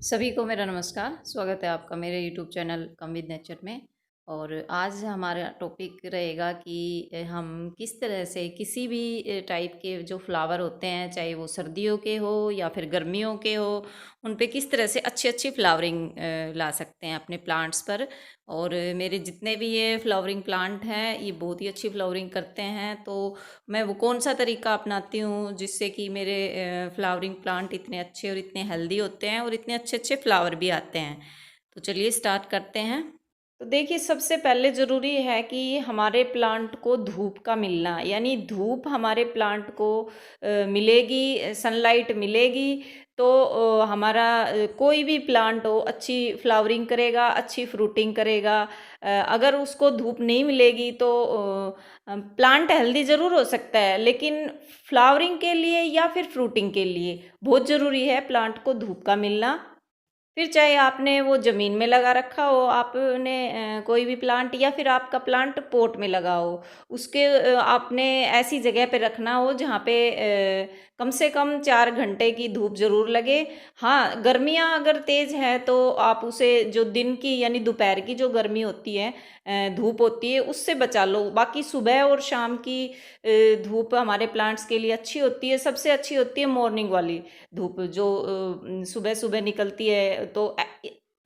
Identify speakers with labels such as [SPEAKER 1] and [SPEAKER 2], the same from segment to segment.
[SPEAKER 1] सभी को मेरा नमस्कार। स्वागत है आपका मेरे YouTube channel come with nature में। और आज हमारा टॉपिक रहेगा कि हम किस तरह से किसी भी टाइप के जो फ्लावर होते हैं, चाहे वो सर्दियों के हो या फिर गर्मियों के हो, उन पे किस तरह से अच्छी अच्छी फ्लावरिंग ला सकते हैं अपने प्लांट्स पर। और मेरे जितने भी ये फ्लावरिंग प्लांट हैं, ये बहुत ही अच्छी फ्लावरिंग करते हैं। तो मैं वो कौन सा तरीका अपनाती हूँ जिससे कि मेरे फ्लावरिंग प्लांट इतने अच्छे और इतने हेल्दी होते हैं और इतने अच्छे अच्छे फ्लावर भी आते हैं। तो चलिए स्टार्ट करते हैं। तो देखिए, सबसे पहले ज़रूरी है कि हमारे प्लांट को धूप का मिलना, यानी धूप हमारे प्लांट को मिलेगी, सनलाइट मिलेगी तो हमारा कोई भी प्लांट हो अच्छी फ्लावरिंग करेगा, अच्छी फ्रूटिंग करेगा। अगर उसको धूप नहीं मिलेगी तो प्लांट हेल्दी ज़रूर हो सकता है, लेकिन फ्लावरिंग के लिए या फिर फ्रूटिंग के लिए बहुत ज़रूरी है प्लांट को धूप का मिलना। फिर चाहे आपने वो ज़मीन में लगा रखा हो, आपने कोई भी प्लांट, या फिर आपका प्लांट पॉट में लगा हो, उसके आपने ऐसी जगह पे रखना हो जहाँ पे कम से कम 4 घंटे की धूप ज़रूर लगे। हाँ, गर्मियाँ अगर तेज़ है तो आप उसे जो दिन की यानी दोपहर की जो गर्मी होती है, धूप होती है, उससे बचा लो। बाकी सुबह और शाम की धूप हमारे प्लांट्स के लिए अच्छी होती है। सबसे अच्छी होती है मॉर्निंग वाली धूप, जो सुबह सुबह निकलती है। तो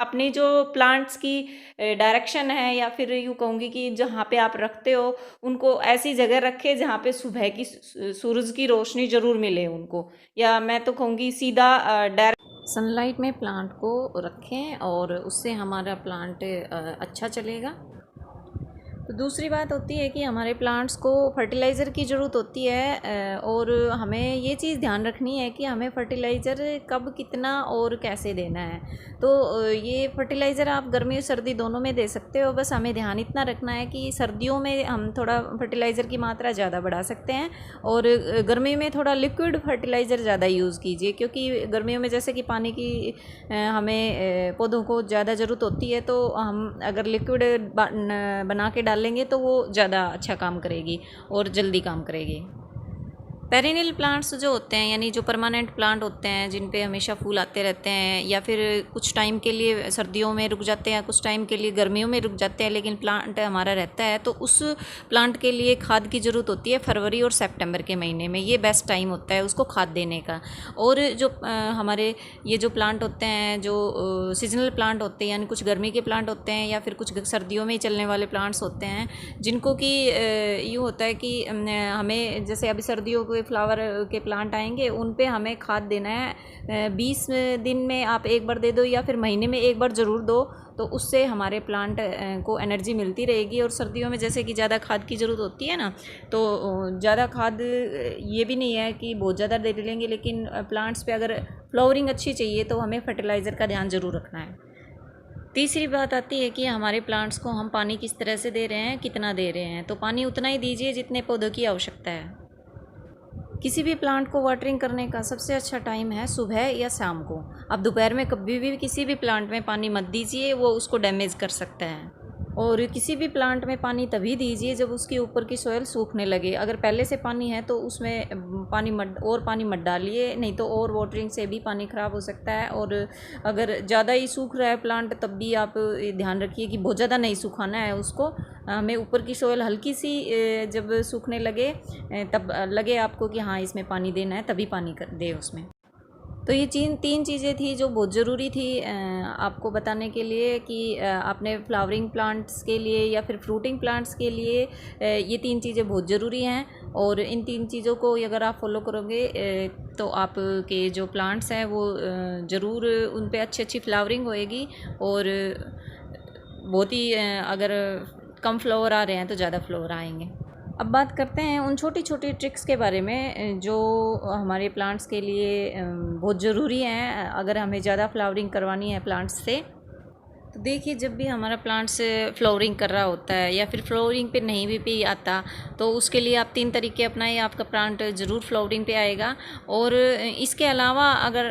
[SPEAKER 1] अपनी जो प्लांट्स की डायरेक्शन है, या फिर यूँ कहूँगी कि जहाँ पे आप रखते हो, उनको ऐसी जगह रखें जहाँ पे सुबह की सूरज की रोशनी ज़रूर मिले उनको, या मैं तो कहूँगी सीधा डायरेक्ट सनलाइट में प्लांट को रखें और उससे हमारा प्लांट अच्छा चलेगा। तो दूसरी बात होती है कि हमारे प्लांट्स को फर्टिलाइज़र की ज़रूरत होती है, और हमें ये चीज़ ध्यान रखनी है कि हमें फर्टिलाइज़र कब, कितना और कैसे देना है। तो ये फर्टिलाइज़र आप गर्मी और सर्दी दोनों में दे सकते हो। बस हमें ध्यान इतना रखना है कि सर्दियों में हम थोड़ा फर्टिलाइज़र की मात्रा ज़्यादा बढ़ा सकते हैं, और गर्मी में थोड़ा लिक्विड फर्टिलाइज़र ज़्यादा यूज़ कीजिए, क्योंकि गर्मियों में जैसे कि पानी की हमें पौधों को ज़्यादा ज़रूरत होती है। तो हम अगर लिक्विड बना के डालेंगे तो वो ज़्यादा अच्छा काम करेगी और जल्दी काम करेगी। पेरिनियल प्लांट्स जो होते हैं, यानी जो परमानेंट प्लांट होते हैं, जिन पे हमेशा फूल आते रहते हैं, या फिर कुछ टाइम के लिए सर्दियों में रुक जाते हैं, कुछ टाइम के लिए गर्मियों में रुक जाते हैं, लेकिन प्लांट हमारा रहता है, तो उस प्लांट के लिए खाद की ज़रूरत होती है। फरवरी और सितंबर के महीने में ये बेस्ट टाइम होता है उसको खाद देने का। और जो हमारे ये जो प्लांट होते हैं, जो सीजनल प्लांट होते हैं, यानी कुछ गर्मी के प्लांट होते हैं या फिर कुछ सर्दियों में ही चलने वाले प्लांट्स होते हैं, जिनको कि यूँ होता है कि हमें जैसे अभी सर्दियों के फ्लावर के प्लांट आएंगे, उन पे हमें खाद देना है। 20 दिन में आप एक बार दे दो, या फिर महीने में एक बार ज़रूर दो, तो उससे हमारे प्लांट को एनर्जी मिलती रहेगी। और सर्दियों में जैसे कि ज़्यादा खाद की ज़रूरत होती है ना, तो ज़्यादा खाद ये भी नहीं है कि बहुत ज़्यादा दे लेंगे, लेकिन प्लांट्स पे अगर फ्लावरिंग अच्छी चाहिए तो हमें फर्टिलाइज़र का ध्यान ज़रूर रखना है। तीसरी बात आती है कि हमारे प्लांट्स को हम पानी किस तरह से दे रहे हैं, कितना दे रहे हैं। तो पानी उतना ही दीजिए जितने पौधों की आवश्यकता है। किसी भी प्लांट को वाटरिंग करने का सबसे अच्छा टाइम है सुबह या शाम को। आप दोपहर में कभी भी किसी भी प्लांट में पानी मत दीजिए, वो उसको डैमेज कर सकता है। और किसी भी प्लांट में पानी तभी दीजिए जब उसके ऊपर की सॉइल सूखने लगे। अगर पहले से पानी है तो उसमें पानी मत डालिए, नहीं तो और वाटरिंग से भी पानी ख़राब हो सकता है। और अगर ज़्यादा ही सूख रहा है प्लांट, तब भी आप ध्यान रखिए कि बहुत ज़्यादा नहीं सुखाना है उसको। हमें ऊपर की सॉइल हल्की सी जब सूखने लगे, तब लगे आपको कि हाँ इसमें पानी देना है, तभी पानी दे उसमें। तो ये तीन चीज़ें थी जो बहुत ज़रूरी थी आपको बताने के लिए कि आपने फ्लावरिंग प्लांट्स के लिए या फिर फ्रूटिंग प्लांट्स के लिए ये 3 चीज़ें बहुत ज़रूरी हैं। और इन 3 चीज़ों को अगर आप फॉलो करोगे तो आपके जो प्लांट्स हैं वो ज़रूर उन पे अच्छी अच्छी फ्लावरिंग होएगी। और बहुत ही अगर कम फ्लावर आ रहे हैं तो ज़्यादा फ्लावर आएंगे। अब बात करते हैं उन छोटी छोटी ट्रिक्स के बारे में जो हमारे प्लांट्स के लिए बहुत ज़रूरी हैं अगर हमें ज़्यादा फ्लावरिंग करवानी है प्लांट्स से। तो देखिए, जब भी हमारा प्लांट्स फ्लावरिंग कर रहा होता है या फिर फ्लावरिंग पे नहीं भी आता, तो उसके लिए आप 3 तरीके अपनाएं, आपका प्लांट ज़रूर फ्लावरिंग पे आएगा। और इसके अलावा अगर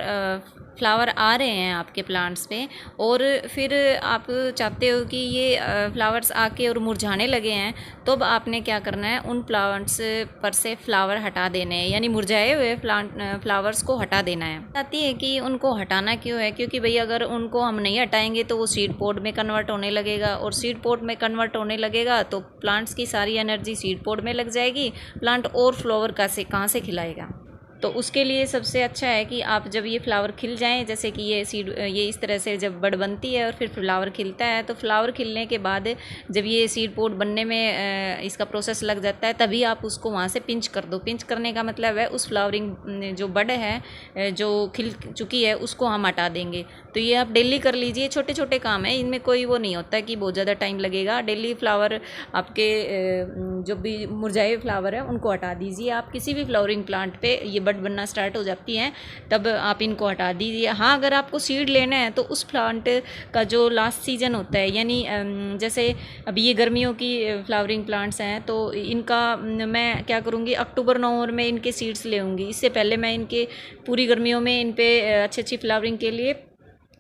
[SPEAKER 1] फ्लावर आ रहे हैं आपके प्लांट्स पे और फिर आप चाहते हो कि ये फ्लावर्स आके और मुरझाने लगे हैं, तो अब आपने क्या करना है, उन प्लांट्स पर से फ्लावर हटा देने हैं, यानी मुरझाए हुए फ्लावर्स को हटा देना है। आती है कि उनको हटाना क्यों है, क्योंकि भई अगर उनको हम नहीं हटाएंगे तो वो सीड पोड में कन्वर्ट होने लगेगा, और सीड पोड में कन्वर्ट होने लगेगा तो प्लांट्स की सारी एनर्जी सीड पोड में लग जाएगी, प्लांट और फ्लावर कहाँ से खिलाएगा। तो उसके लिए सबसे अच्छा है कि आप जब ये फ्लावर खिल जाएं, जैसे कि ये इस तरह से जब बड बनती है और फिर फ्लावर खिलता है, तो फ्लावर खिलने के बाद जब ये सीड पोड बनने में इसका प्रोसेस लग जाता है, तभी आप उसको वहाँ से पिंच कर दो। पिंच करने का मतलब है उस फ्लावरिंग जो बड है जो खिल चुकी है उसको हम हटा देंगे। तो ये आप डेली कर लीजिए, छोटे छोटे काम है, इनमें कोई वो नहीं होता कि बहुत ज़्यादा टाइम लगेगा। डेली फ्लावर आपके जो भी मुरझाए फ्लावर है उनको हटा दीजिए। आप किसी भी फ्लावरिंग प्लांट पे ये बड बनना स्टार्ट हो जाती हैं तब आप इनको हटा दीजिए। हाँ, अगर आपको सीड लेना है तो उस प्लांट का जो लास्ट सीजन होता है, यानी जैसे अभी ये गर्मियों की फ्लावरिंग प्लांट्स हैं, तो इनका मैं क्या करूँगी, अक्टूबर नवंबर में इनके सीड्स ले आऊँगी। इससे पहले मैं इनके पूरी गर्मियों में इन पे अच्छी फ्लावरिंग के लिए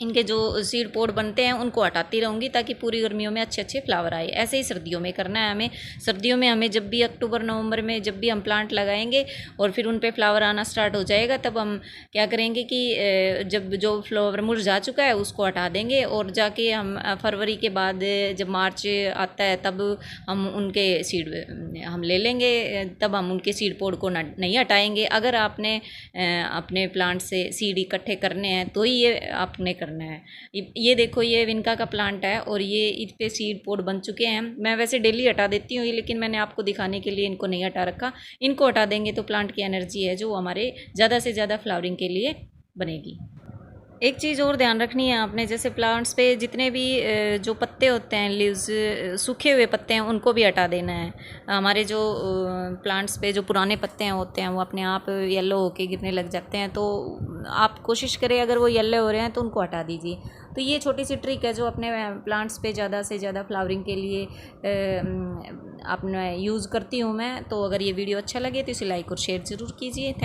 [SPEAKER 1] इनके जो सीड पोड बनते हैं उनको हटाती रहूँगी, ताकि पूरी गर्मियों में अच्छे अच्छे फ्लावर आए। ऐसे ही सर्दियों में करना है हमें। सर्दियों में हमें जब भी अक्टूबर नवंबर में जब भी हम प्लांट लगाएंगे और फिर उन पे फ्लावर आना स्टार्ट हो जाएगा, तब हम क्या करेंगे कि जब जो फ्लावर मुरझा चुका है उसको हटा देंगे, और जाके हम फरवरी के बाद जब मार्च आता है तब हम उनके सीड हम ले लेंगे, तब हम उनके सीड पोड को नहीं हटाएंगे। अगर आपने अपने प्लांट से सीड इकट्ठे करने हैं तो ही ये आपने करना है। ये देखो, ये विनका का प्लांट है और ये इस पे सीड पोड बन चुके हैं। मैं वैसे डेली हटा देती हूँ, लेकिन मैंने आपको दिखाने के लिए इनको नहीं हटा रखा। इनको हटा देंगे तो प्लांट की एनर्जी है जो हमारे ज़्यादा से ज़्यादा फ्लावरिंग के लिए बनेगी। एक चीज़ और ध्यान रखनी है आपने, जैसे प्लांट्स पे जितने भी जो पत्ते होते हैं, लीव्स, सूखे हुए पत्ते हैं, उनको भी हटा देना है। हमारे जो प्लांट्स पे जो पुराने पत्ते हैं होते हैं वो अपने आप येलो होके गिरने लग जाते हैं, तो आप कोशिश करें अगर वो येलो हो रहे हैं तो उनको हटा दीजिए। तो ये छोटी सी ट्रिक है जो अपने प्लांट्स पे ज़्यादा से ज़्यादा फ्लावरिंग के लिए अपना यूज़ करती हूँ मैं। तो अगर ये वीडियो अच्छा लगे तो इसे लाइक और शेयर ज़रूर कीजिए। थैंक